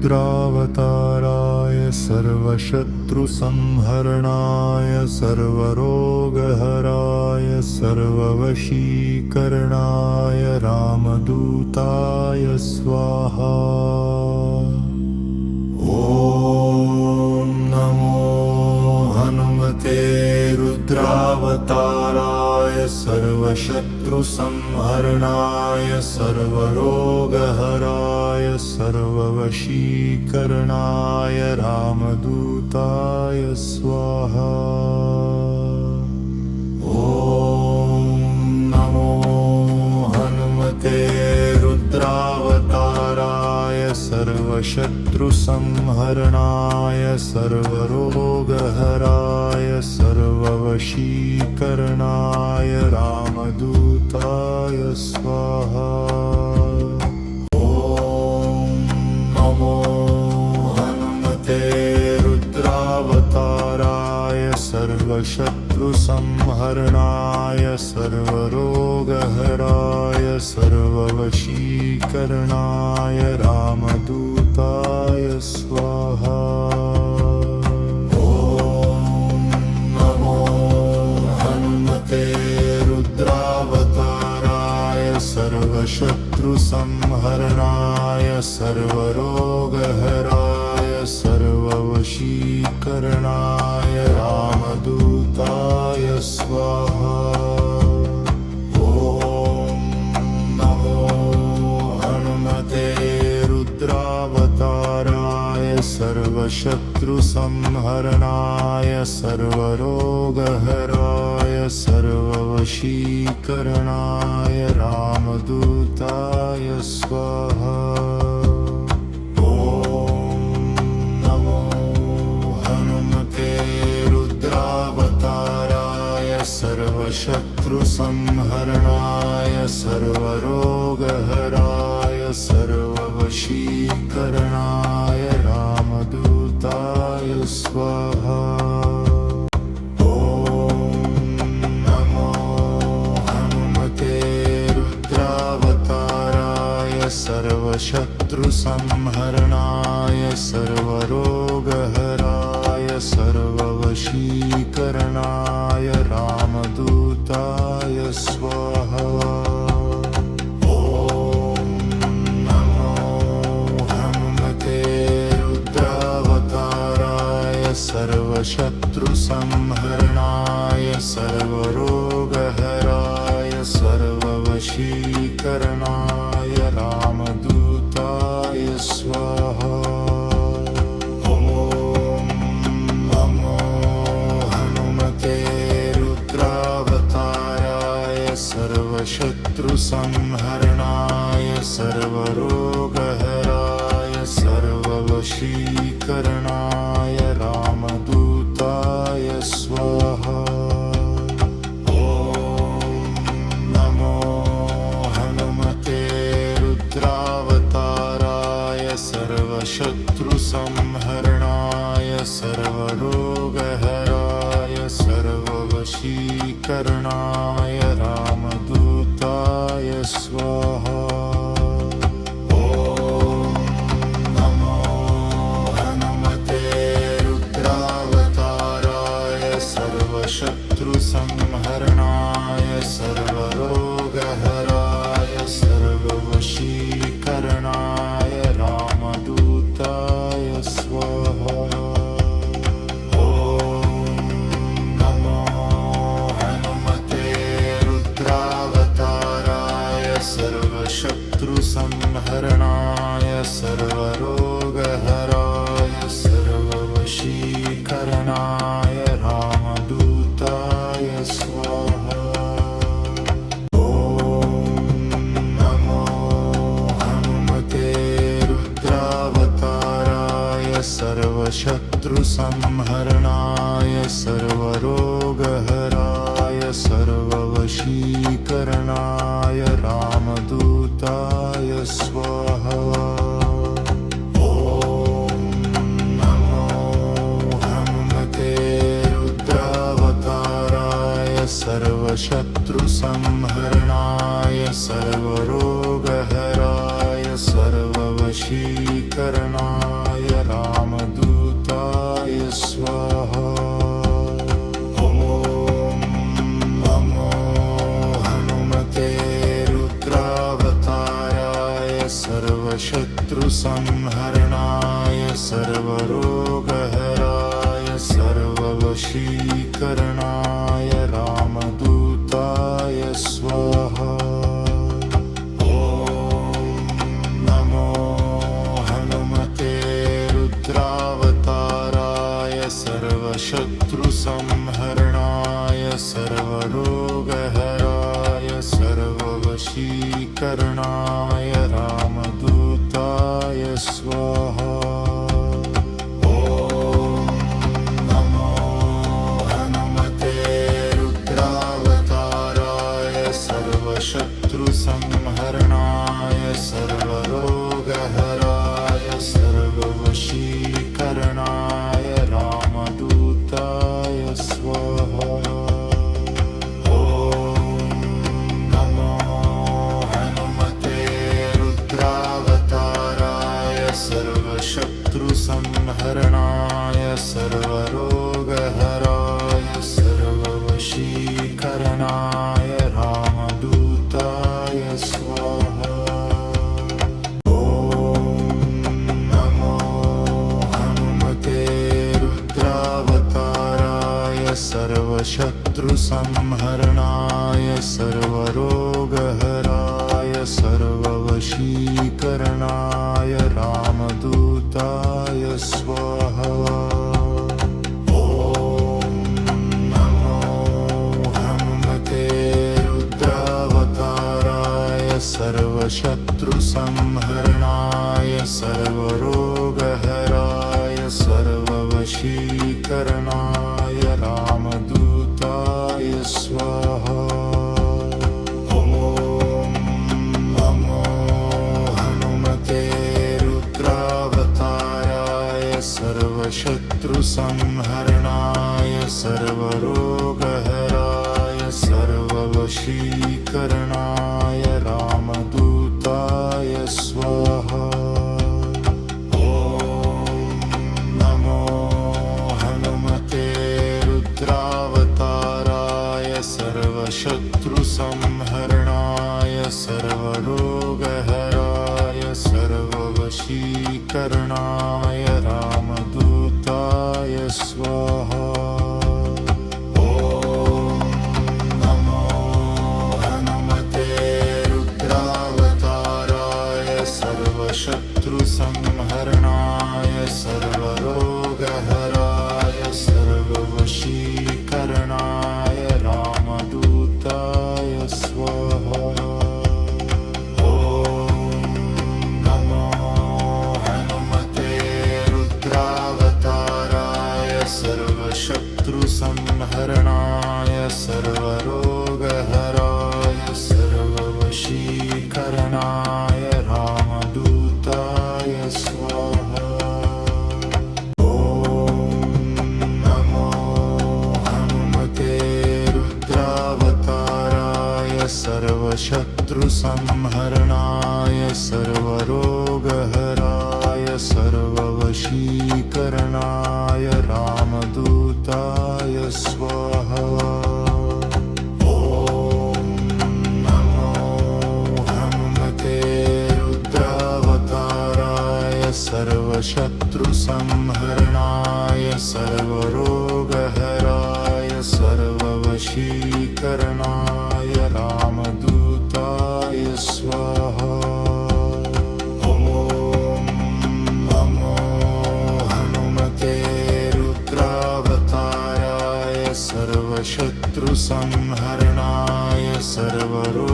रुद्रावताराय सर्वशत्रुसंहरणाय सर्वरोगहराय सर्ववशीकरणाय रामदूताय स्वाहा। ॐ नमो हनुमते रुद्रावताराय सर्वशत्रुसंहरणाय सर्वरोगहराय सर्ववशीकरणाय रामदूताय स्वाहा। ॐ नमो हनुमते रुद्रावताराय सर्वशत्रुसंहरणाय सर्वरोगहराय सर्ववशीकरणाय रामदूताय स्वाहा। ॐ नमो हनुमते रुद्रावताराय सर्वशत्रुसंहरणाय सर्वरोगहराय सर्ववशीकरणाय रामदूताय स्वाहा। ॐ नमो हनुमते रुद्रावताराय सर्वशत्रुसंहरणाय सर्वरोगहराय सर्ववशीकरणाय रामदूताय स्वाहा। ॐ नमो हनुमते रुद्रावताराय सर्वशत्रुसंहरणाय सर्वरोगहराय सर्ववशीकरणाय रामदूताय स्वाहा। ॐ नमो हनुमते रुद्रावताराय सर्वशत्रुसंहरणाय सर्वरोगहराय सर्ववशीकरणाय रामदूताय स्वाहा। ॐ नमो हनुमते रुद्रावताराय सर्वशत्रुसंहरणाय सर्वरोगहराय सर्ववशीकरणाय रामदूताय स्वाहा। ॐ नमो हनुमते रुद्रावताराय सर्वशत्रुसंहरणाय सर्वरोगहराय सर्ववशीकरणाय रामदूताय स्वाहा। ॐ नमो हनुमते रुद्रावताराय सर्वशत्रुसंहरणाय सर्वरोगहराय सर्ववशीकरणाय रामदूताय स्वाहा। ॐ नमो हनुमते रुद्रावताराय सर्वशत्रुसंहरणाय सर्वरोगहराय सर्ववशीकरणाय रामदूताय स्वाहा। ॐ नमो हनुमते रुद्रावताराय सर्वशत्रुसंहरणाय सर्वरोगहराय सर्ववशीकरणाय रामदूताय स्वाहा। ॐ नमो हनुमते रुद्रावताराय सर्वशत्रुसंहरणाय सर्वरोगहराय सर्ववशीकरणाय रामदूताय स्वाहा। ॐ नमो हनुमते रुद्रावताराय सर्वशत्रुसंहरणाय सर्वरोगहराय सर्ववशीकरणाय रामदूताय स्वाहा। ॐ नमो हनुमते रुद्रावताराय सर्वशत्रुसंहरणाय सर्वरोगहराय सर्ववशीकरणाय सर्वशत्रुसंहरणाय सर्वरोगहराय सर्ववशीकरणाय रामदूताय स्वाहा। ॐ नमो हनुमते रुद्रावताराय सर्वशत्रुसंहरणाय सर्वरोगहराय सर्ववशीकरणाय रामदूताय स्वाहा। ॐ नमो हनुमते रुद्रावताराय सर्वशत्रुसंहरणाय सर्वरोगहराय सर्ववशीकरणाय रामदूताय स्वाहा। ॐ नमो हनुमते रुद्रावताराय सर्वशत्रुसंहरणाय सर्वरोगहराय सर्ववशीकरणाय रामदूताय स्वाहा। ॐ नमो हनुमते रुद्रावताराय सर्वशत्रुसंहरणाय सर्वरोगहराय सर्ववशीकरणाय रामदूताय स्वाहा। ॐ नमो हनुमते रुद्रावताराय सर्वशत्रुसंहरणाय सर्वरोगहराय सर्ववशीकरणाय रामदूताय स्वाहा। ॐ नमो हनुमते रुद्रावताराय सर्वशत्रुसंहरणाय सर्वरोगहराय सर्ववशीकरणाय रामदूताय स्वाहा। ॐ नमो हनुमते रुद्रावताराय सर्वशत्रुसंहरणाय सर्वरोगहराय सर्ववशीकरणाय रामदूताय स्वाहा। ॐ नमो हनुमते रुद्रावताराय सर्वशत्रुसंहरणाय सर्वरोगहराय सर्ववशीकरणाय रामदूताय स्वाहा। ॐ नमो हनुमते रुद्रावताराय सर्वशत्रुसंहरणाय सर्वरोगहराय सर्ववशीकरणाय रामदूताय स्वाहा। ॐ नमो हनुमते रुद्रावताराय सर्वशत्रुसंहरणाय सर्वरोगहराय सर्ववशीकरणाय रामदूताय स्वाहा। ॐ नमो हनुमते रुद्रावताराय सर्वशत्रुसंहरणाय सर्वरोगहराय सर्ववशीकरणाय रामदूताय स्वाहा। ॐ नमो हनुमते रुद्रावताराय सर्वशत्रुसंहरणाय सर्वरोगहराय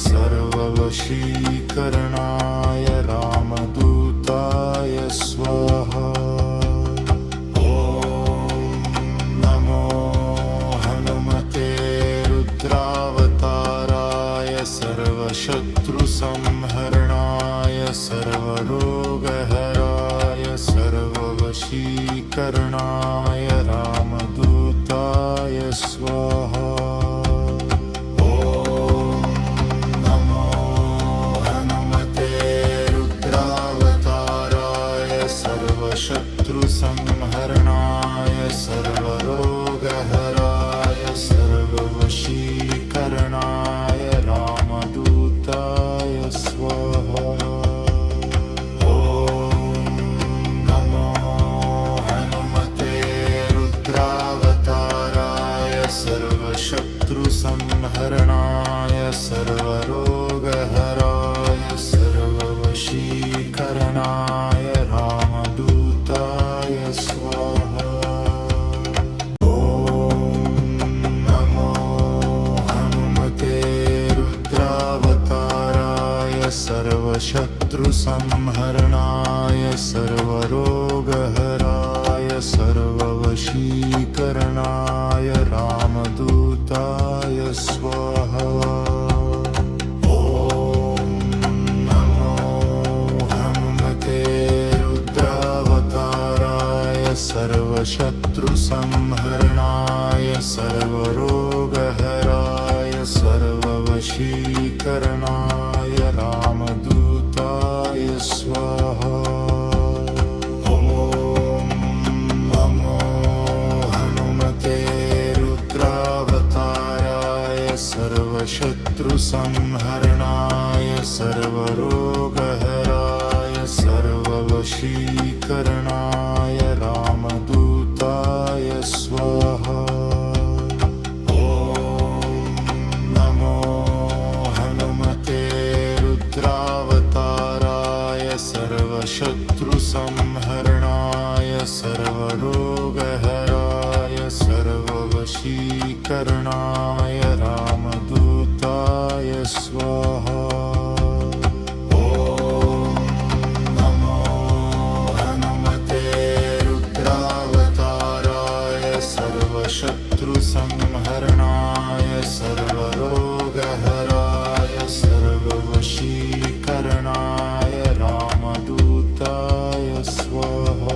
सर्ववशीकरणाय रामदूताय स्वाहा। ॐ नमो हनुमते रुद्रावताराय सर्वशत्रुसंहरणाय सर्वरोगहराय सर्ववशीकरणाय रामदूताय स्वाहा। ॐ नमो हनुमते रुद्रावताराय सर्वशत्रुसंहरणाय सर्वरोगहराय सर्ववशीकरणाय रामदूताय स्वाहा। सर्वशत्रुसंहरणाय सर्वरोगहराय सर्ववशीकरणाय रामदूताय स्वाहा। ॐ नमो हनुमते रुद्रावताराय सर्वशत्रुसंहरणाय सर्वरोगहराय सर्ववशीकरणाय रामदूताय स्वाहा। ॐ नमो हनुमते रुद्रावताराय सर्वशत्रुसंहरणाय सर्वरोगहराय सर्ववशीकरणाय रामदूताय स्वाहा। सर्वशत्रुसंहरणाय सर्वरोगहराय सर्ववशीकरणाय रामदूताय स्वाहा। ॐ नमो हनुमते रुद्रावताराय सर्वशत्रुसंहरणाय सर्वरोगहराय सर्ववशीकरणाय रामदूताय स्वाहा। ॐ नमो हनुमते रुद्रावताराय सर्वशत्रुसंहरणाय सर्वरोगहराय सर्ववशीकरणाय रामदूताय स्वाहा।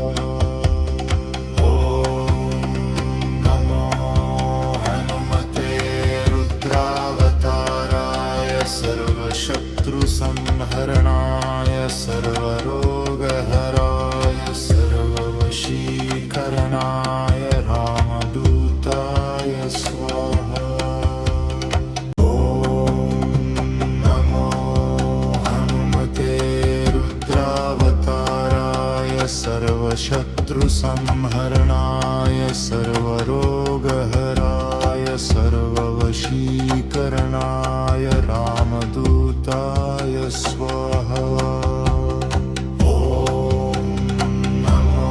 सर्वशत्रुसंहरणाय सर्वरोगहराय सर्ववशीकरणाय रामदूताय स्वाहा। ॐ नमो हनुमते रुद्रावताराय सर्वशत्रुसंहरणाय सर्वरोगहराय सर्ववशीकरणाय रामदूताय स्वाहा। ॐ नमो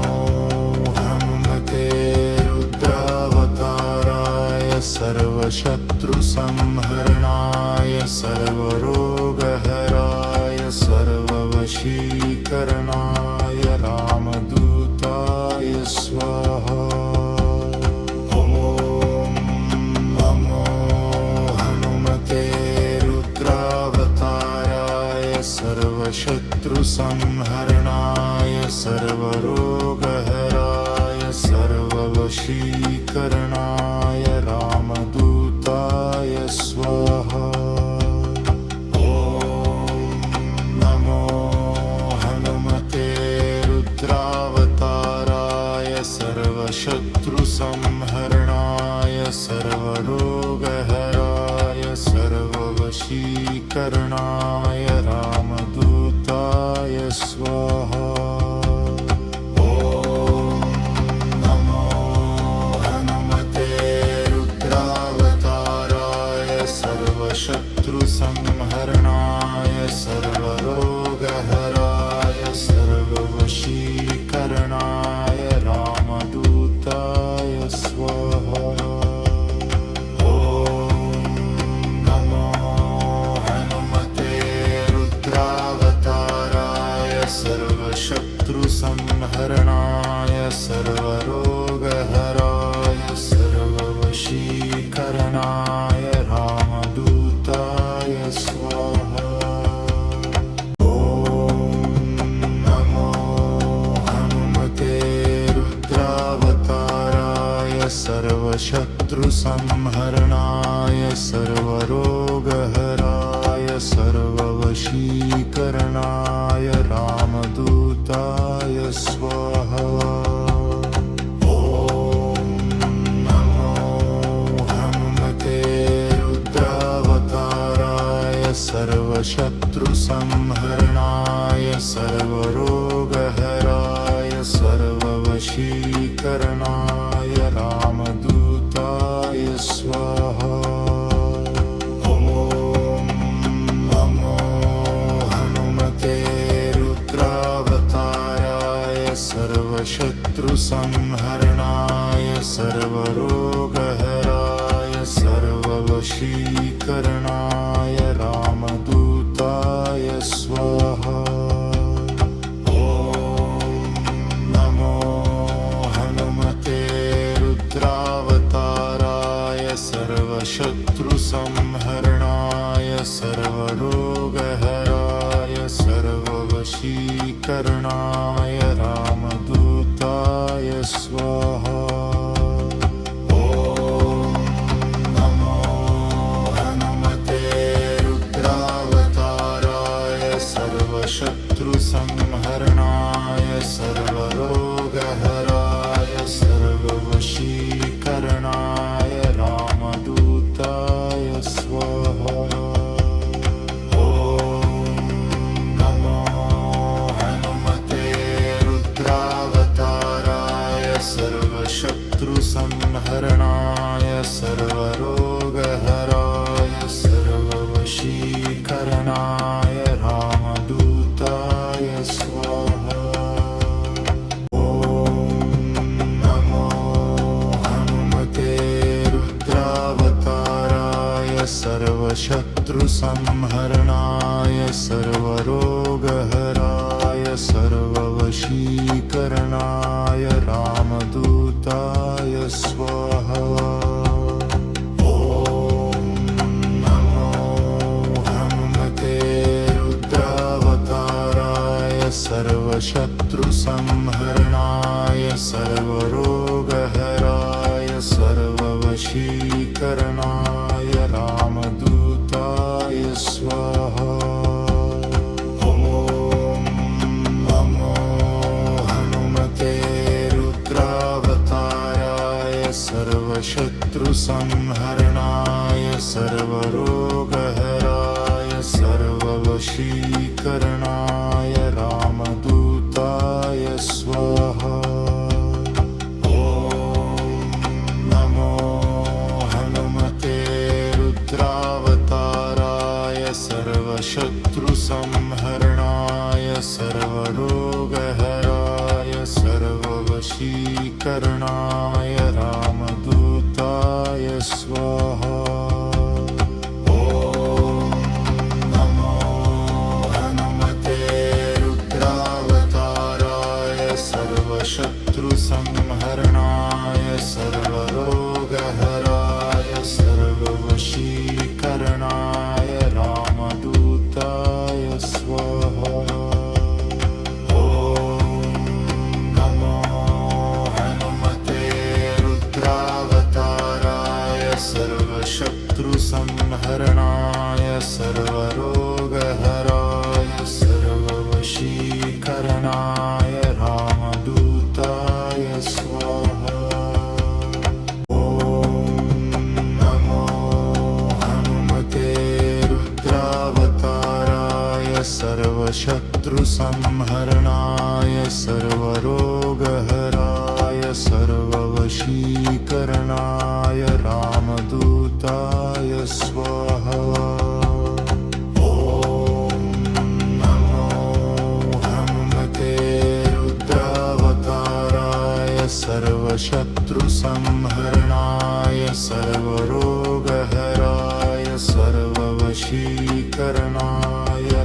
हनुमते रुद्रावताराय सर्वशत्रुसंहरणाय सर्वरोगहराय सर्ववशीकरणाय रामदूताय स्वाहा। सर्वशत्रुसंहरणाय सर्वरोगहराय सर्ववशीकरणाय रामदूताय स्वाहा। ॐ नमो हनुमते रुद्रावताराय सर्वशत्रुसंहरणाय सर्वरोगहराय सर्ववशीकरणाय रामदूताय स्वाहा। ॐ नमो हनुमते रुद्रावताराय सर्वशत्रुसंहरणाय सर्वरोगहराय सर्ववशीकरणाय रामदूताय स्वाहा। सर्वशत्रुसंहरणाय सर्वरोगहराय सर्ववशीकरणाय रामदूताय स्वाहा। ॐ नमो हनुमते रुद्रावताराय सर्वशत्रुसंहरणाय सर्वरोगहराय सर्ववशीकरणाय रामदूताय स्वाहा। ॐ नमो हनुमते रुद्रावताराय सर्वशत्रुसंहरणाय सर्वरोगहराय सर्ववशीकरणाय रामदूताय स्वाहा। वशीकरणाय रामदूताय स्वाहा। ॐ नमो हनुमते रुद्रावताराय सर्वशत्रुसंहरणाय सर्वरोगहराय सर्ववशीकरणाय रामदूताय स्वाहा। शत्रुसंहरणाय सर्वरोगहराय सर्ववशीकरणाय रामदूताय स्वाहा। ॐ नमो हनुमते रुद्रावताराय सर्वशत्रुसंहरणाय सर्वरोगहराय सर्ववशीकरणाय रामदूताय स्वाहा। ॐ नमो हनुमते रुद्रावताराय सर्वशत्रुसंहरणाय सर्वरोगहराय सर्ववशीकरणाय रामदूताय स्वाहा। सर्वशत्रुसंहरणाय सर्वरोगहराय सर्ववशीकरणाय रामदूताय स्वाहा। ॐ नमो हनुमते रुद्रावताराय सर्वशत्रुसंहरणाय सर्वरोगहराय सर्ववशीकरणाय रामदूताय स्वाहा। ॐ नमो हनुमते रुद्रावताराय सर्वशत्रुसंहरणाय सर्वरोगहराय सर्ववशीकरणाय रामदूताय स्वाहा। शत्रुसंहरणाय सर्वरोगहराय सर्ववशीकरणाय रामदूताय स्वाहा। ॐ नमो हनुमते रुद्रावताराय सर्वशत्रुसंहरणाय सर्वरोगहराय सर्ववशीकरणाय रामदूताय स्वाहा। ॐ नमो हनुमते रुद्रावताराय सर्वशत्रुसंहरणाय सर्वरोगहराय सर्ववशीकरणाय रामदूताय स्वाहा। सर्वशत्रुसंहरणाय सर्वरोगहराय सर्ववशीकरणाय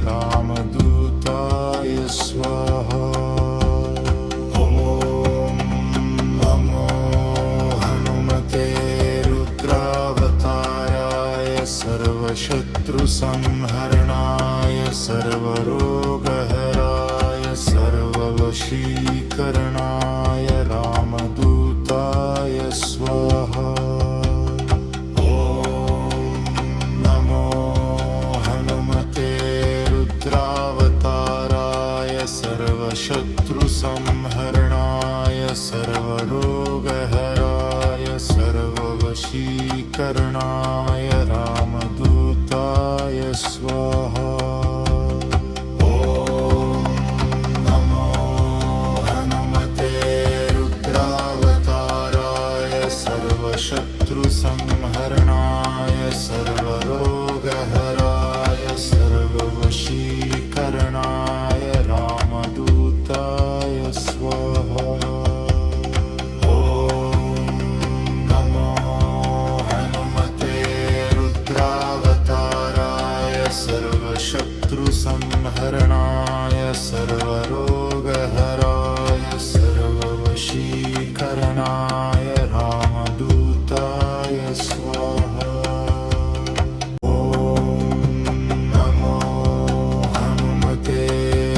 रामदूताय स्वाहा। ॐ नमो हनुमते रुद्रावताराय सर्वशत्रुसंहरणाय सर्वरोगहराय सर्ववशीकरणाय रामदूताय स्वाहा। ॐ नमो हनुमते रुद्रावताराय सर्वशत्रुसंहरणाय सर्वरोगहराय सर्ववशीकरणाय रामदूताय स्वाहा। शत्रुसंहरणाय सर्वरोगहराय सर्ववशीकरणाय रामदूताय स्वाहा। ॐ नमो हनुमते रुद्राय संहरणाय सर्वरोगहराय सर्ववशीकरणाय रामदूताय स्वाहा। ॐ नमो हनुमते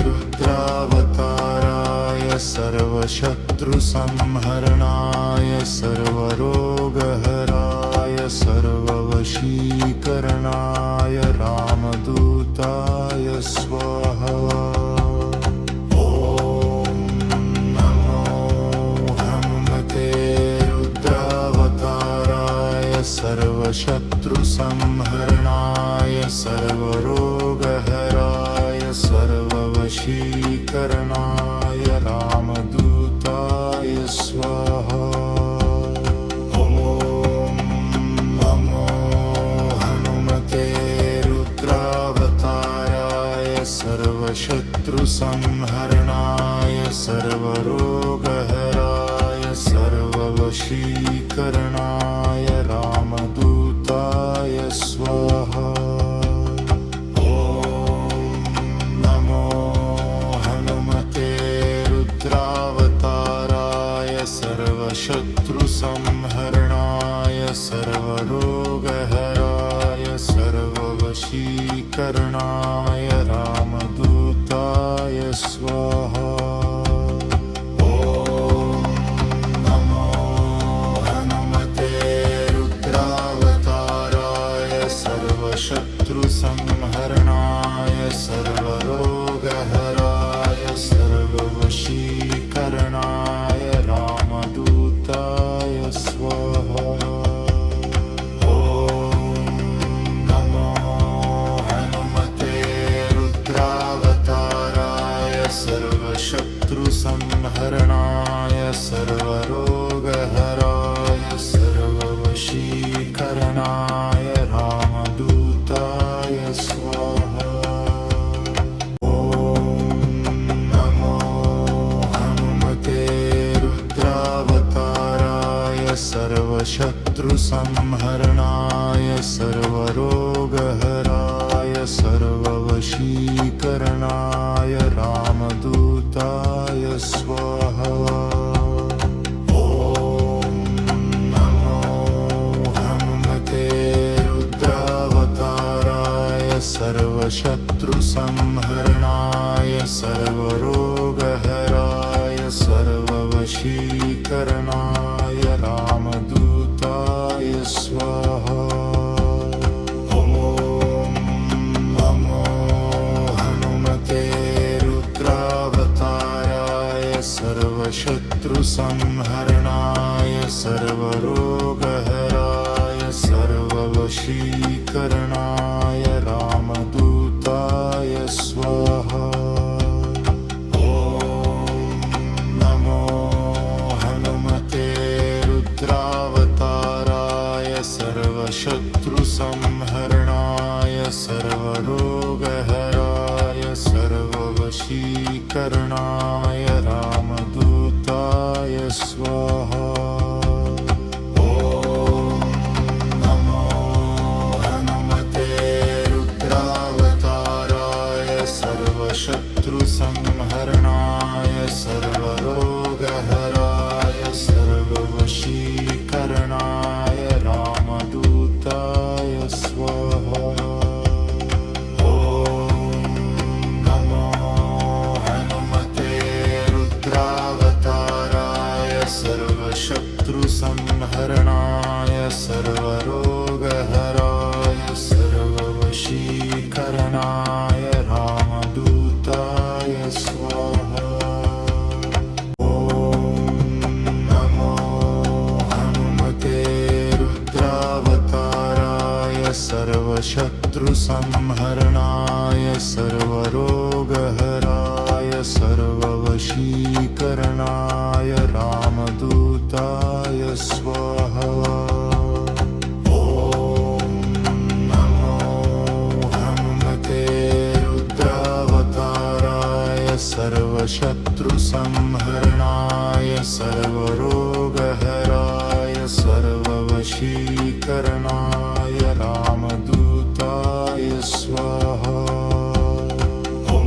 रुद्रावताराय सर्वशत्रुसंहरणाय सर्वरोगहराय सर्ववशीकरणाय रामदूताय स्वाहा। ॐ नमो हनुमते रुद्रावताराय सर्वशत्रुसंहरणाय सर्वरोगहराय सर्ववशीकरणाय रामदूताय स्वाहा। ॐ नमो हनुमते रुद्रावताराय सर्वशत्रुसंहरणाय सर्वरोगहराय सर्ववशीकरणाय रामदूताय स्वाहा। ॐ नमो हनुमते रुद्रावताराय सर्वशत्रुसंहरणाय सर्वरोगहराय सर्ववशीकरणाय रामदूताय स्वाहा। ॐ नमो हनुमते रुद्रावताराय सर्वशत्रुसंहरणाय सर्वरोगहराय सर्ववशीकरणाय रामदूताय स्वाहा। ॐ नमो हनुमते रुद्रावताराय सर्वशत्रुसंहरणाय सर्वरोगहराय सर्ववशीकरणाय रामदूताय स्वाहा। ॐ नमो हनुमते रुद्रावताराय सर्वशत्रुसंहरणाय सर्वरोगहराय सर्ववशीकरणाय रामदूताय स्वाहा। ॐ नमो हनुमते रुद्रावताराय सर्वशत्रुसंहरणाय सर्वरोगहराय सर्ववशीकरणाय रामदूताय स्वाहा। ॐ नमो हनुमते रुद्रावताराय सर्वशत्रुसंहरणाय सर्वरोगहराय सर्ववशीकरणाय रामदूताय स्वाहा। ॐ नमो हनुमते रुद्रावताराय सर्वशत्रुसंहरणाय सर्वरोगहराय सर्ववशीकरणाय रामदूताय स्वाहा। ॐ नमो हनुमते रुद्रावताराय सर्वशत्रुसंहरणाय सर्वरोगहराय सर्ववशीकरणाय रामदूताय स्वाहा। ॐ नमो हनुमते रुद्रावताराय सर्वशत्रुसंहरणाय सर्वरोगहराय सर्ववशीकरणाय रामदूताय स्वाहा। ॐ नमो हनुमते रुद्रावताराय सर्वशत्रुसंहरणाय सर्वरोगहराय सर्ववशीकरणाय रामदूताय स्वाहा। ॐ नमो हनुमते रुद्रावताराय सर्वशत्रुसंहरणाय सर्वरोगहराय सर्ववशीकरणाय रामदूताय स्वाहा। ॐ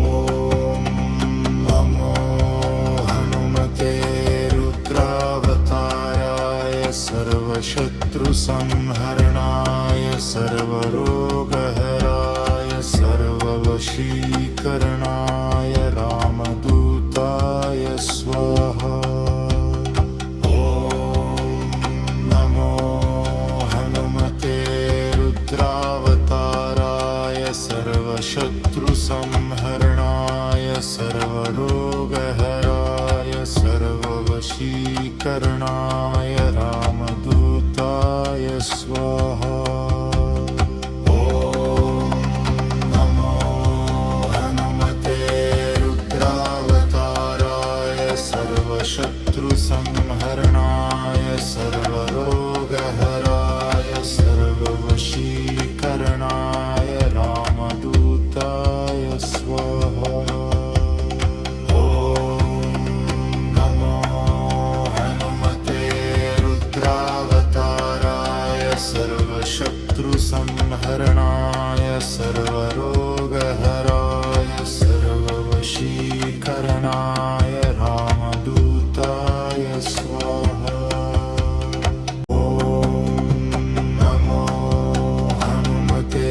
सर्ववशीकरणाय रामदूताय स्वाहा। ॐ नमो हनुमते रुद्रावताराय सर्वशत्रुसंहरणाय सर्वरोगहराय सर्ववशीकरणाय रामदूताय स्वाहा। शत्रुसंहरणाय सर्वरोगहराय सर्ववशीकरणाय रामदूताय स्वाहा। ॐ नमो हनुमते रुद्रावताराय सर्वशत्रुसंहरणाय सर्वरोगहराय सर्ववशीकरणाय रामदूताय स्वाहा। ॐ नमो हनुमते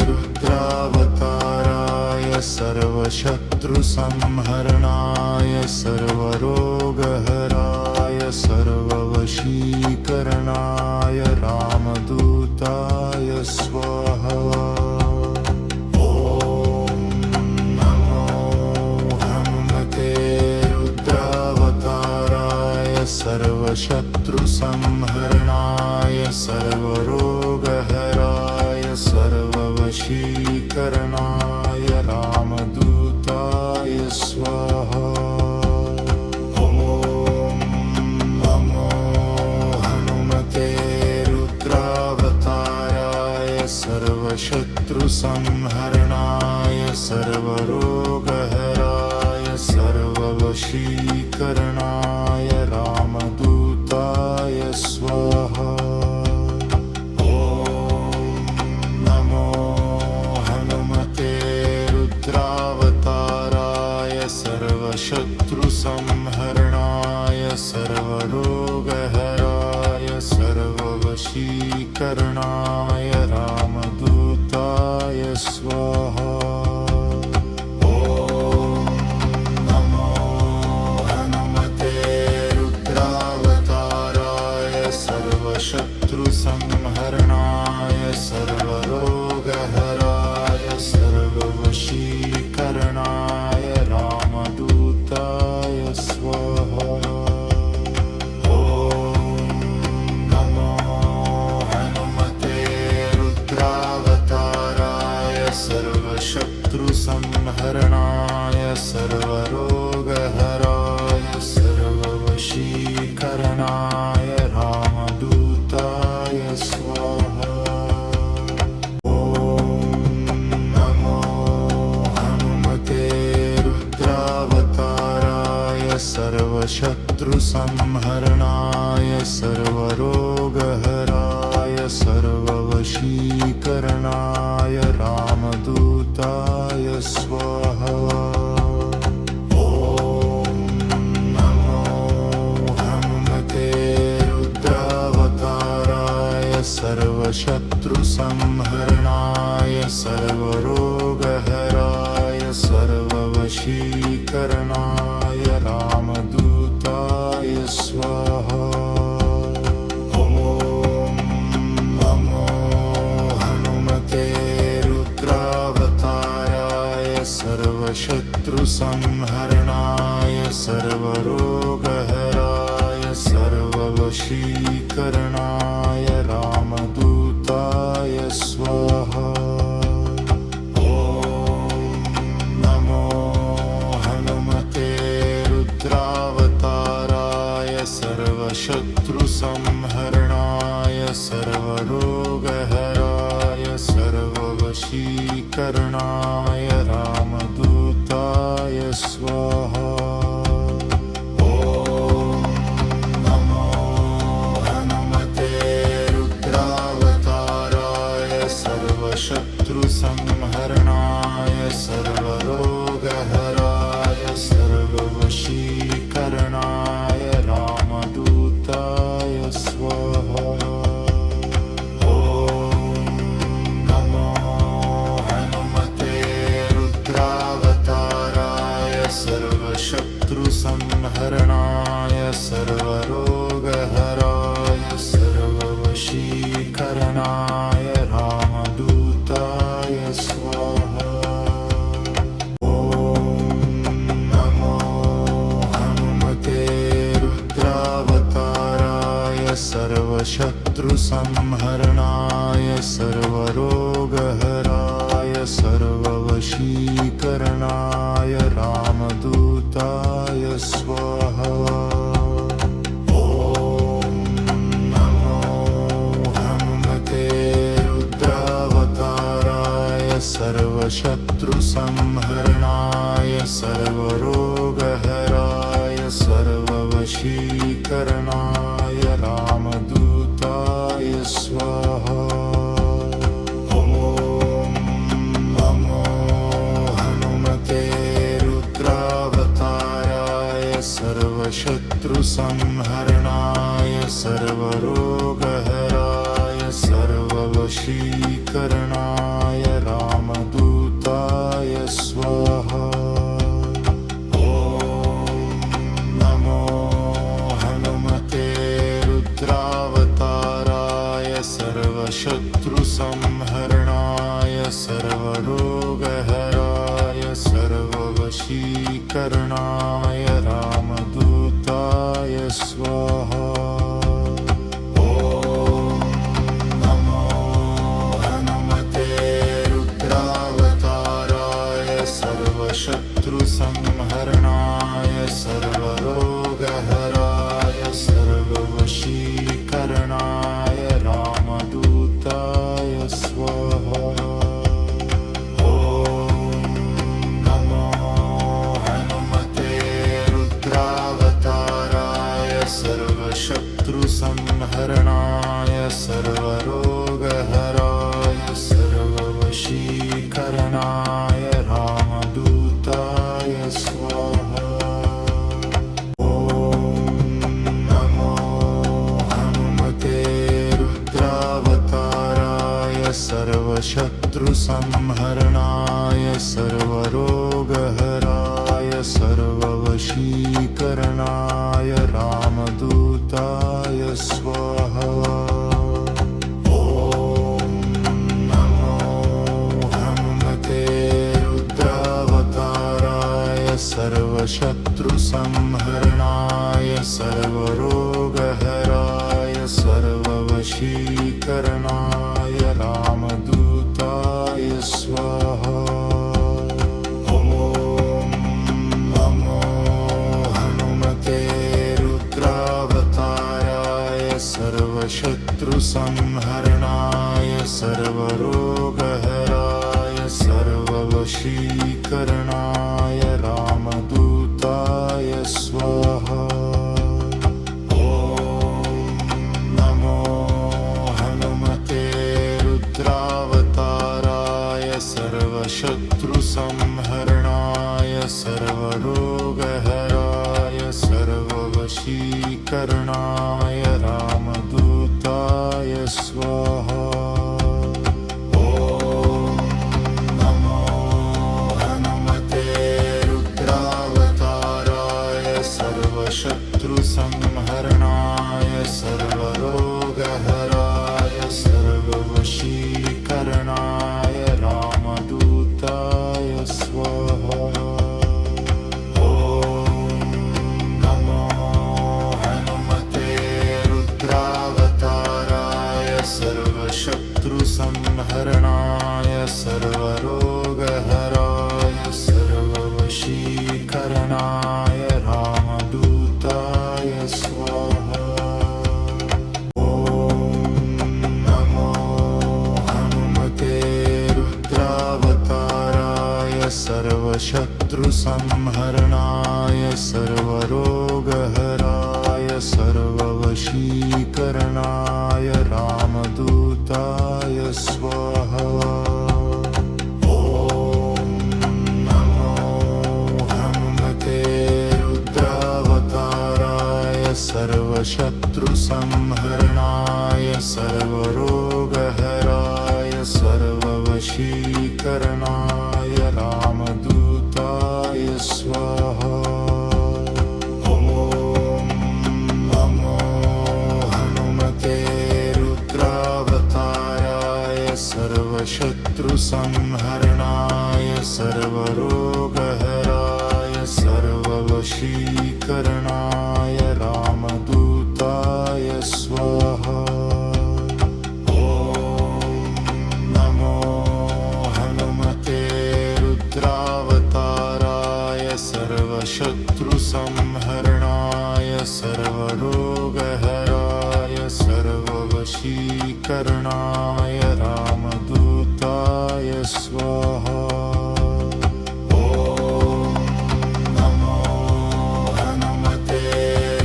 रुद्रावताराय सर्वशत्रुसंहरणाय सर्वरोगहराय सर्ववशीकरणाय रामदूताय स्वाहा। सर्वशत्रुसंहरणाय सर्वरोगहराय सर्ववशीकरणाय रामदूताय स्वाहा। ॐ नमो हनुमते रुद्रावताराय सर्वशत्रुसंहरणाय सर्वरोगहराय सर्ववशीकरणाय रामदूताय स्वाहा। ॐ नमो हनुमते रुद्रावताराय सर्वशत्रुसंहरणाय सर्वरोगहराय सर्ववशीकरणाय रामदूताय स्वाहा। शत्रुसंहरणाय सर्वरोगहराय सर्ववशीकरणाय रामदूताय स्वाहा। ॐ नमो हनुमते रुद्रावताराय सर्वशत्रुसंहरणाय सर्वरोगहराय सर्ववशीकरणाय रामदूताय स्वाहा। ॐ नमो हनुमते रुद्रावताराय सर्वशत्रुसंहरणाय सर्वरोगहराय सर्ववशीकरणाय रामदूताय स्वाहा। सर्वशत्रुसंहरणाय सर्वरोगहराय सर्ववशीकरणाय रामदूताय स्वाहा। ॐ नमो हनुमते रुद्रावताराय सर्वशत्रुसंहरणाय सर्वरोगहराय सर्ववशीकरणाय रामदूताय स्वाहा। ॐ नमो हनुमते रुद्रावताराय सर्वशत्रुसंहरणाय सर्वरोगहराय सर्ववशीकरणाय रामदूताय स्वाहा। शत्रुसंहरणाय सर्वरोगहराय सर्ववशीकरणाय रामदूताय स्वाहा। ॐ नमो हनुमते रुद्रावताराय सर्वशत्रुसंहरणाय सर्वरोगहराय सर्ववशीकरणाय रामदूताय स्वाहा। ॐ नमो हनुमते रुद्रावताराय सर्वशत्रुसंहरणाय सर्वरोगहराय सर्ववशीकरणाय रामदूताय स्वाहा। ॐ नमो हनुमते रुद्रावताराय सर्वशत्रुसंहरणाय सर्वरोगहराय सर्ववशीकरणाय रामदूताय स्वाहा। ॐ नमो हनुमते रुद्रावताराय सर्वशत्रुसंहरणाय सर्वरोगहराय सर्ववशीकरणाय रामदूताय स्वाहा। ॐ नमो हनुमते रुद्रावताराय सर्वशत्रुसंहरणाय सर्वरोगहराय सर्ववशीकरणाय रामदूताय स्वाहा। ॐ नमो हनुमते रुद्रावताराय सर्वशत्रुसंहरणाय सर्वरोगहराय सर्ववशीकरणाय रामदूताय स्वाहा। ॐ नमो हनुमते रुद्रावताराय सर्वशत्रुसंहरणाय सर्वरोगहराय सर्ववशीकरणाय रामदूताय स्वाहा। ॐ नमो हनुमते रुद्रावताराय सर्वशत्रुसंहरणाय सर्वरोगहराय सर्ववशीकरणाय रामदूताय स्वाहा। ॐ नमो हनुमते रुद्रावताराय सर्वशत्रुसंहरणाय सर्वरोगहराय सर्ववशीकरणाय रामदूताय स्वाहा। ॐ नमो हनुमते रुद्रावताराय सर्वशत्रुसंहरणाय सर्वरोगहराय सर्ववशीकरणाय रामदूताय स्वाहा। ॐ नमो हनुमते रुद्रावताराय सर्वशत्रुसंहरणाय सर्वरोगहराय सर्ववशीकरणाय रामदूताय स्वाहा। ॐ नमो हनुमते रुद्रावताराय सर्वशत्रुसंहरणाय सर्वरोगहराय सर्ववशीकरणाय रामदूताय स्वाहा। ॐ नमो हनुमते रुद्रावताराय सर्वशत्रुसंहरणाय सर्वरोगहराय सर्ववशीकरणाय रामदूताय स्वाहा। ॐ नमो हनुमते रुद्रावताराय सर्वशत्रुसंहरणाय सर्वरोगहराय सर्ववशीकरणाय रामदूताय स्वाहा। ॐ नमो हनुमते रुद्रावताराय सर्वशत्रुसंहरणाय सर्वरोगहराय सर्ववशीकरणाय रामदूताय स्वाहा। सर्वशत्रुसंहरणाय सर्वरोगहराय सर्ववशीकरणाय रामदूताय स्वाहा। ॐ नमो हनुमते रुद्रावताराय सर्वशत्रुसंहरणाय सर्वरोगहराय सर्ववशीकरणाय रामदूताय स्वाहा। ॐ नमो हनुमते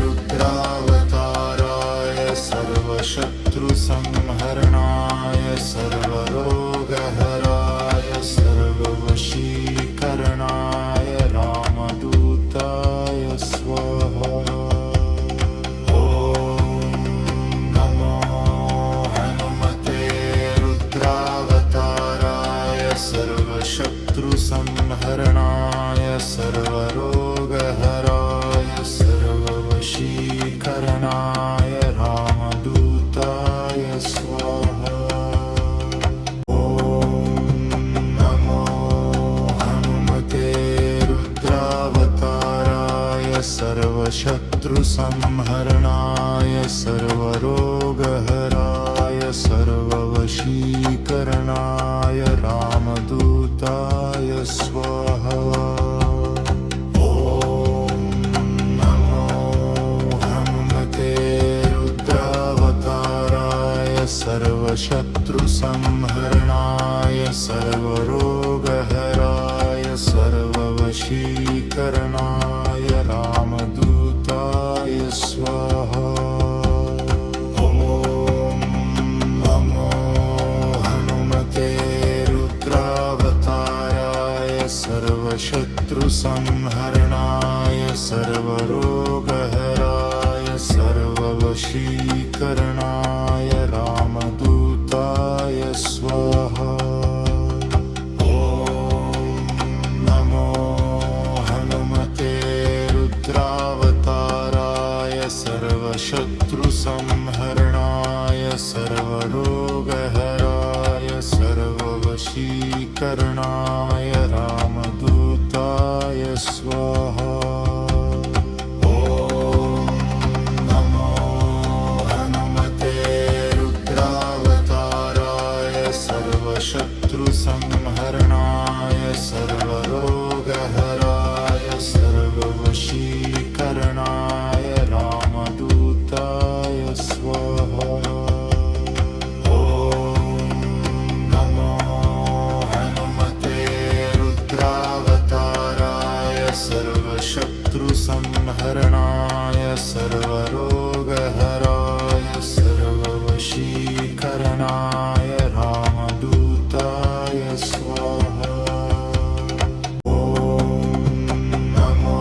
रुद्रावताराय सर्वशत्रुसंहरणाय सर्वरोगहराय सर्ववशीकरणाय रामदूताय स्वाहा। ॐ नमो हनुमते रुद्रावताराय सर्वशत्रुसंहरणाय सर्वरोगहराय सर्ववशीकरणाय रामदूताय स्वाहा। ॐ नमो हनुमते रुद्रावताराय सर्वशत्रुसंहरणाय सर्वरोगहराय सर्ववशीकरणाय रामदूताय स्वाहा। ॐ नमो हनुमते रुद्रावताराय सर्वशत्रुसंहरणाय सर्वरोगहराय सर्ववशीकरणाय रामदूताय स्वाहा। ॐ नमो हनुमते रुद्रावताराय सर्वशत्रुसंहरणाय सर्वरोगहराय सर्ववशीकरणाय रामदूताय स्वाहा। ॐ नमो हनुमते रुद्रावताराय सर्वशत्रुसंहरणाय सर्वरोगहराय सर्ववशीकरणाय रामदूताय स्वाहा। ॐ नमो हनुमते रुद्रावताराय सर्वशत्रुसंहरणाय सर्वरोगहराय सर्ववशीकरणाय रामदूताय स्वाहा। ॐ नमो हनुमते रुद्रावताराय सर्वशत्रुसंहरणाय सर्वरोगहराय सर्ववशीकरणाय रामदूताय स्वाहा। ॐ नमो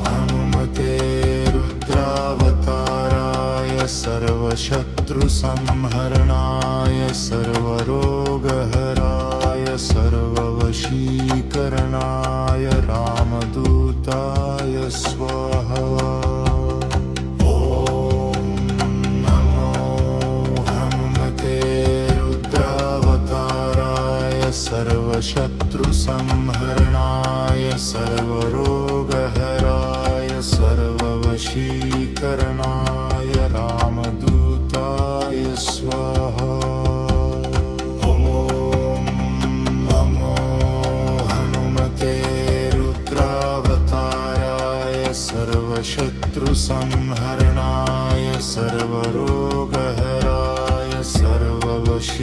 हनुमते रुद्रावताराय सर्वशत्रुसंहरणाय सर्वरोगहराय सर्ववशीकरणाय रामदूताय स्वाहा। ॐ नमो हनुमते रुद्रावताराय सर्वशत्रुसंहरणाय सर्वरोगहराय सर्ववशीकरणाय रामदूताय स्वाहा। ॐ नमो हनुमते रुद्रावताराय सर्वशत्रुसंहरणाय सर्वरोगहराय सर्ववशीकरणाय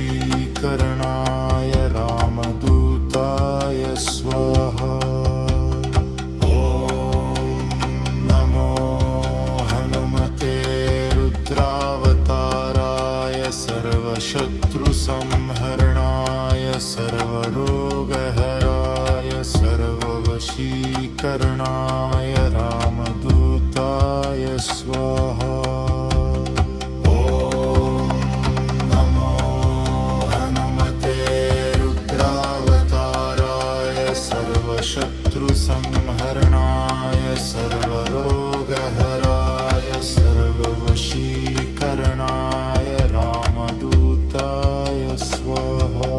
रामदूताय स्वाहा। ॐ नमो हनुमते रुद्रावताराय सर्वशत्रुसंहरणाय सर्वरोगहराय सर्ववशीकरणाय रामदूताय स्वाहा। ॐ नमो हनुमते रुद्रावताराय सर्वशत्रुसंहरणाय सर्वरोगहराय सर्ववशीकरणाय रामदूताय स्वाहा।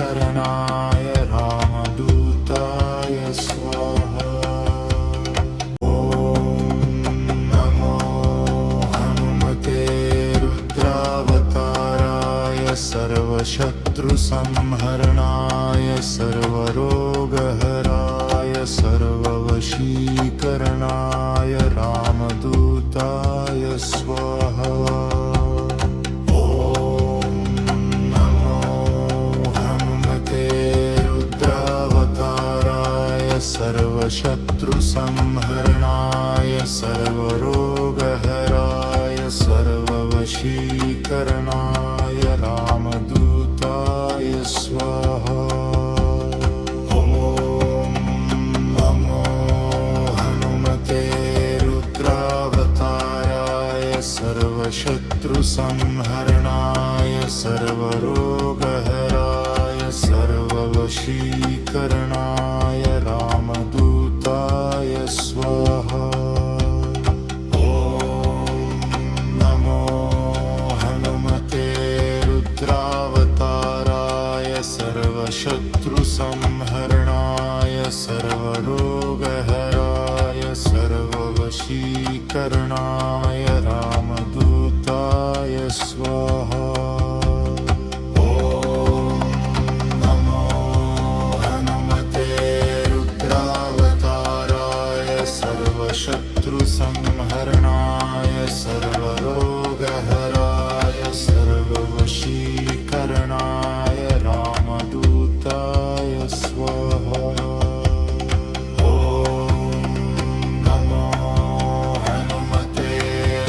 वशीकरणाय रामदूताय स्वाहा। ॐ नमो हनुमते रुद्रावताराय सर्वशत्रुसंहरणाय सर्वरोगहराय सर्ववशीकरणाय रामदूताय स्वाहा। ॐ नमो हनुमते रुद्रावताराय सर्वशत्रुसंहरणाय सर्वरोगहराय सर्ववशीकरणाय रामदूताय स्वाहा। ॐ नमो हनुमते रुद्रावताराय सर्वशत्रुसंहरणाय सर्वरोगहराय सर्ववशीकरणाय रामदूताय स्वाहा। ॐ नमो हनुमते रुद्रावताराय सर्वशत्रुसंहरणाय सर्वरोगहराय सर्ववशीकरणाय रामदूताय स्वाहा। ॐ नमो हनुमते रुद्रावताराय सर्वशत्रुसंहरणाय सर्वरोगहराय सर्ववशीकरणाय रामदूताय स्वाहा। ॐ नमो हनुमते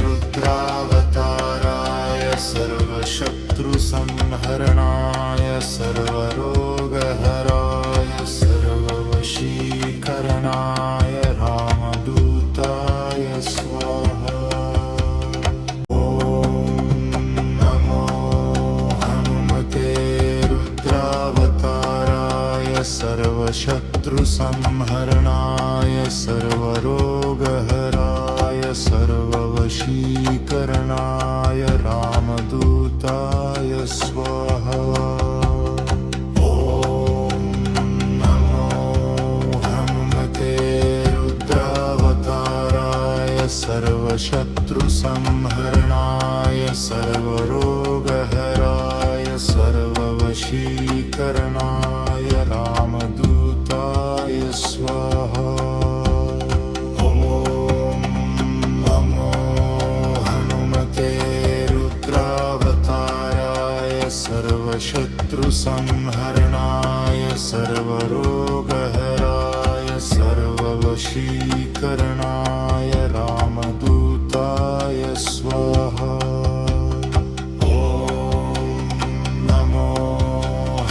रुद्रावताराय सर्वशत्रुसंहरणाय सर्वरोगहराय सर्ववशीकरणाय रामदूताय स्वाहा। ॐ नमो हनुमते रुद्रावताराय सर्वशत्रुसंहरणाय सर्वरोगहराय सर्ववशीकरणाय रामदूताय स्वाहा। ॐ नमो हनुमते रुद्रावताराय सर्वशत्रुसंहरणाय सर्वरोगहराय सर्ववशीकरणाय रामदूताय स्वाहा। ॐ नमो हनुमते रुद्रावताराय सर्वशत्रुसंहरणाय सर्वरोगहराय सर्ववशीकरणाय रामदूताय स्वाहा। ॐ नमो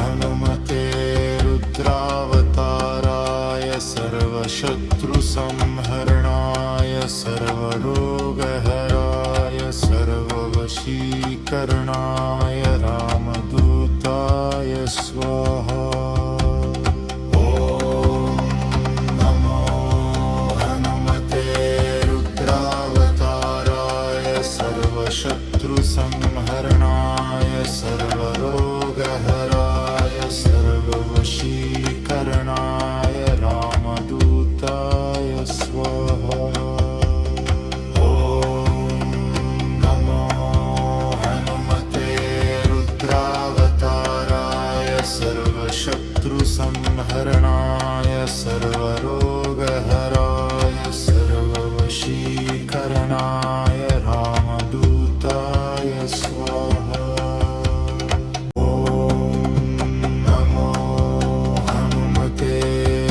हनुमते रुद्रावताराय सर्वशत्रुसंहरणाय सर्वरोगहराय सर्ववशीकरणाय रामदूताय स्वाहा। ॐ नमो हनुमते रुद्रावताराय सर्वशत्रुसंहरणाय सर्वरोगहराय सर्ववशीकरणाय रामदूताय स्वाहा। ॐ नमो हनुमते रुद्रावताराय सर्वशत्रुसंहरणाय सर्वरोगहराय सर्ववशीकरणाय रामदूताय स्वाहा। ॐ नमो हनुमते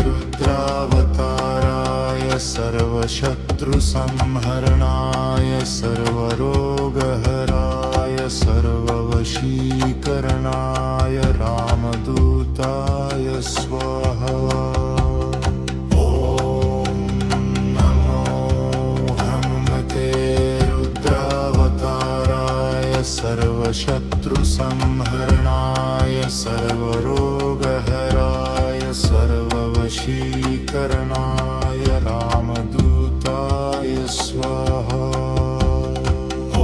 रुद्रावताराय सर्वशत्रुसंहरणाय सर्वरोगहराय सर्ववशीकरणाय रामदूताय स्वाहा। ॐ नमो हनुमते रुद्रावताराय सर्वशत्रुसंहरणाय सर्वरोगहराय सर्ववशीकरणाय रामदूताय स्वाहा। ॐ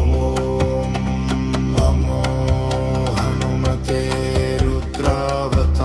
नमो हनुमते रुद्रावताराय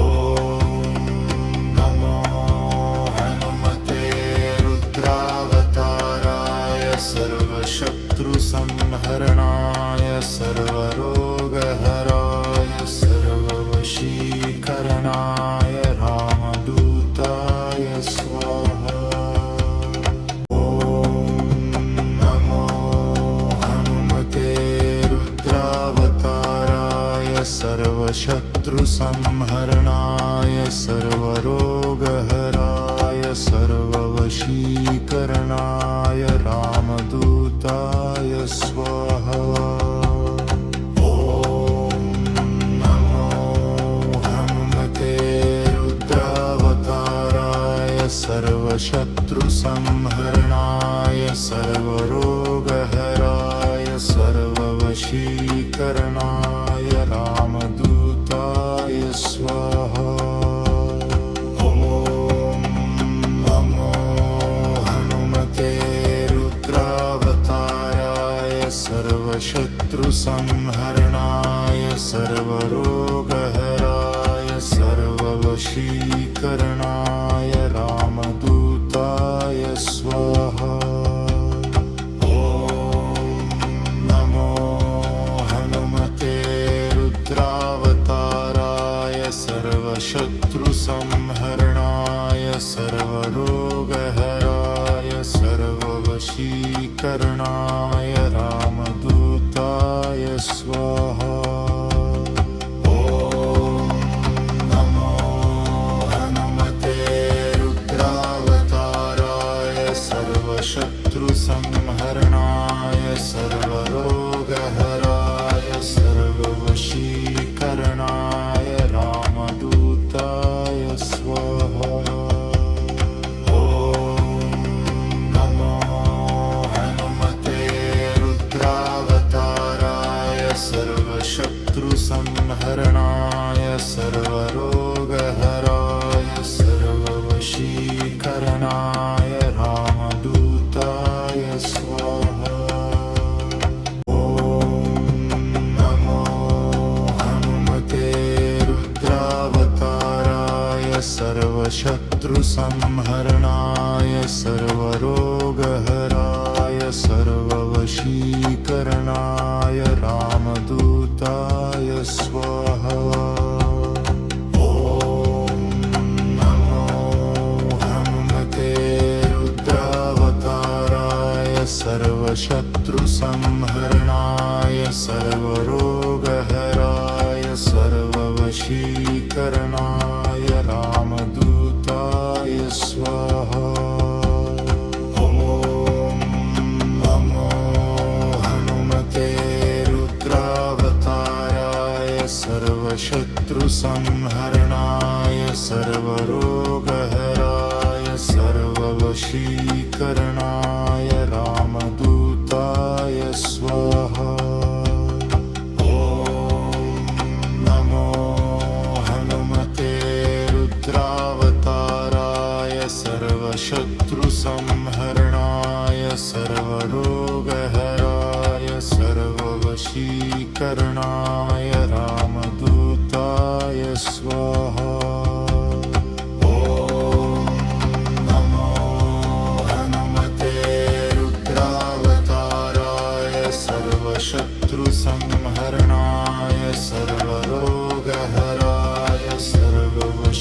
ॐ नमो हनुमते रुद्रावताराय सर्वशत्रुसंहरणाय सर्वरोगहराय सर्ववशीकरणाय रामदूताय स्वाहा। ॐ नमो हनुमते रुद्रावताराय सर्वशत्रुसंहरणाय सर्वरोगहराय सर्ववशीकरणाय रामदूताय स्वाहा। ॐ नमो हनुमते रुद्रावताराय सर्वशत्रुसंहरणाय सर्वरोगहराय सर्ववशीकरणाय रामदूताय स्वाहा। ॐ नमो हनुमते रुद्रावताराय सर्वशत्रुसंहरणाय सर्वरोगहराय सर्ववशीकरणाय रामदूताय स्वाहा। ॐ नमो हनुमते रुद्रावताराय सर्वशत्रुसंहरणाय सर्वरोगहराय सर्ववशीकरणाय रामदूताय स्वाहा। ॐ नमो हनुमते रुद्रावताराय सर्वशत्रुसंहरणाय सर्वरोगहराय सर्ववशीकरणाय रामदूताय स्वाहा। सर्वशत्रुसंहरणाय सर्वरोगहराय सर्ववशीकरणाय रामदूताय स्वाहा। ॐ नमो हनुमते रुद्रावताराय सर्वशत्रुसंहरणाय सर्वरोगहराय सर्ववशीकरणाय रामदूताय स्वाहा। ॐ नमो हनुमते रुद्रावताराय सर्वशत्रुसंहरणाय सर्वरोगहराय सर्ववशीकरणाय रामदूताय स्वाहा। सर्वशत्रुसंहरणाय सर्वरोगहराय सर्ववशीकरणाय रामदूताय स्वाहा। ॐ नमो हनुमते रुद्रावताराय सर्वशत्रुसंहरणाय सर्वरोगहराय सर्ववशीकरणाय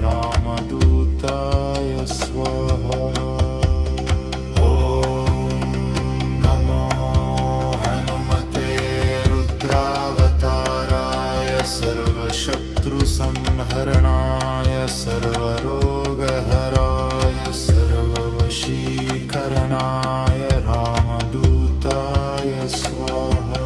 रामदूताय स्वाहा। ॐ नमो हनुमते रुद्रावताराय सर्वशत्रुसंहरणाय सर्वरोगहराय सर्ववशीकरणाय रामदूताय स्वाहा।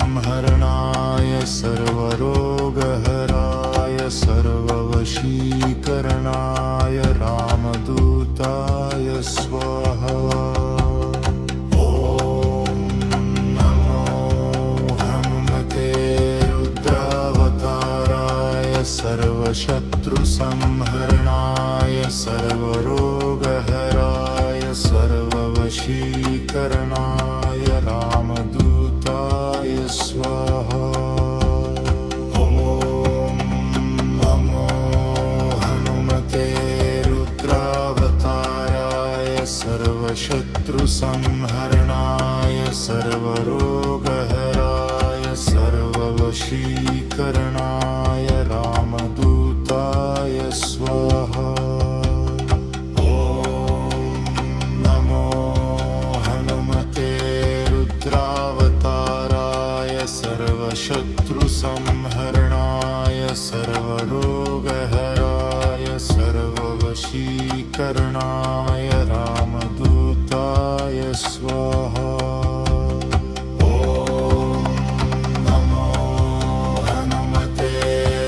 सर्वशत्रुसंहरणाय सर्वरोगहराय सर्ववशीकरणाय रामदूताय स्वाहा। ॐ नमो हनुमते रुद्रावताराय सर्वशत्रुसंहरणाय सर्वरोगहराय सर्ववशीकरणाय रामदूताय स्वाहा। ॐ नमो हनुमते रुद्रावताराय सर्वशत्रुसंहरणाय सर्वरोगहराय सर्ववशीकरणाय रामदूताय स्वाहा। सर्वशत्रुसंहरणाय सर्वरोगहराय सर्ववशीकरणाय रामदूताय स्वाहा। ॐ नमो हनुमते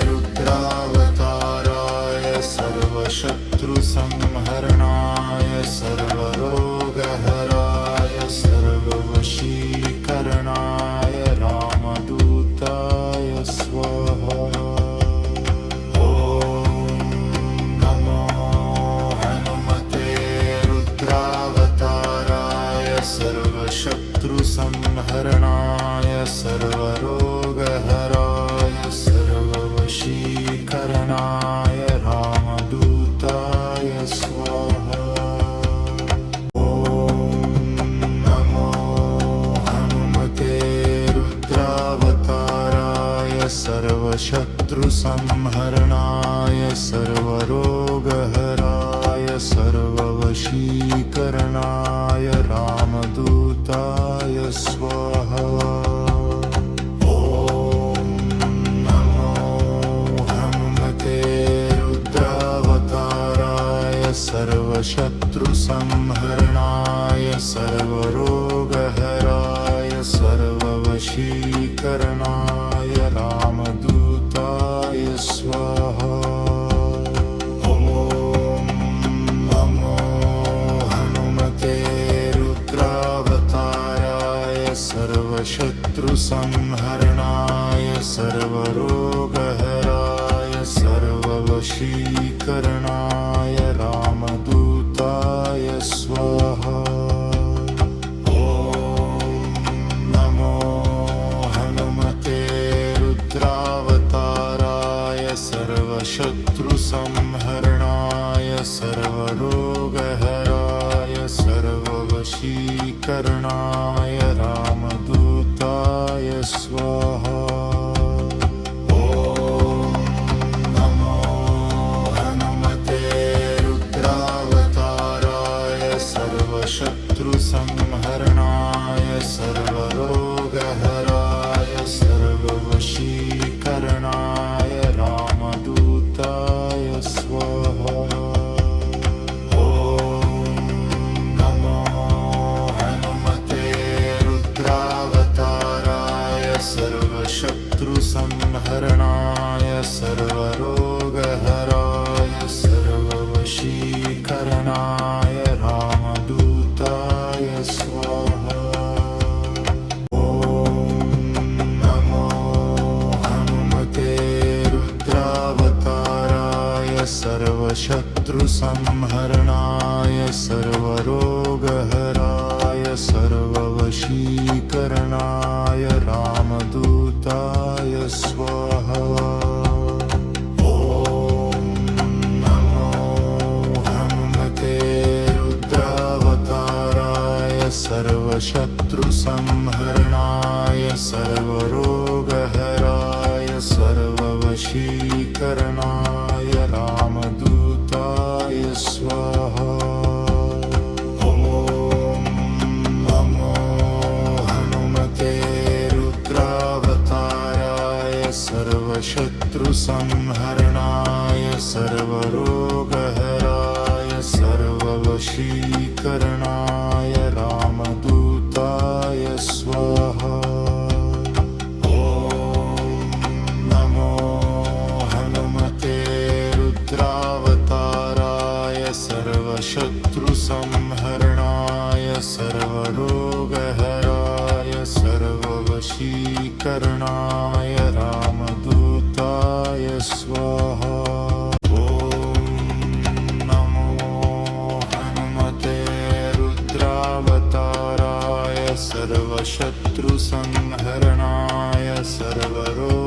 रुद्रावताराय सर्वशत्रुसंहरणाय सर्वरोगहराय सर्ववशीकरणाय रामदूताय स्वाहा। ॐ नमो हनुमते रुद्रावताराय सर्वशत्रुसंहरणाय सर्वरोगहराय सर्ववशीकरणाय रामदूताय स्वाहा। सर्वशत्रुसंहरणाय सर्वरोगहराय सर्ववशीकरणाय रामदूताय स्वाहा। ॐ नमो हनुमते रुद्रावताराय सर्वशत्रुसंहरणाय सर्वरोगहराय सर्ववशीकरणाय रामदूताय स्वाहा। ॐ नमो हनुमते रुद्रावताराय सर्वशत्रुसंहरणाय सर्वरोगहराय सर्ववशीकरणाय रामदूताय स्वाहा। सर्वरोगहराय सर्ववशीकरणाय रामदूताय स्वाहा। ॐ नमो हनुमते रुद्रावताराय सर्वशत्रुसंहरणाय सर्वरोगहराय सर्ववशीकरणाय रामदूताय स्वाहा। ॐ नमो हनुमते रुद्रावताराय सर्वशत्रुसंहरणाय सर्वरोगहराय सर्ववशीकरणाय रामदूताय स्वाहा। ॐ नमो हनुमते रुद्रावताराय सर्वशत्रुसंहरणाय सर्वरोगहराय सर्ववशीकरणाय रामदूताय स्वाहा। ॐ नमो हनुमते रुद्रावताराय सर्वशत्रुसंहरणाय सर्वरोगहराय सर्ववशीकरणाय रामदूताय स्वाहा। ॐ नमो हनुमते रुद्रावताराय सर्वशत्रुसंहरणाय सर्वरोगहराय सर्ववशीकरणाय रामदूताय स्वाहा। ॐ नमो हनुमते रुद्रावताराय सर्वशत्रुसंहरणाय सर्वरोगहराय सर्ववशीकरणाय रामदूताय स्वाहा। ॐ नमो हनुमते रुद्रावताराय सर्वशत्रुसंहरणाय सर्वरोगहराय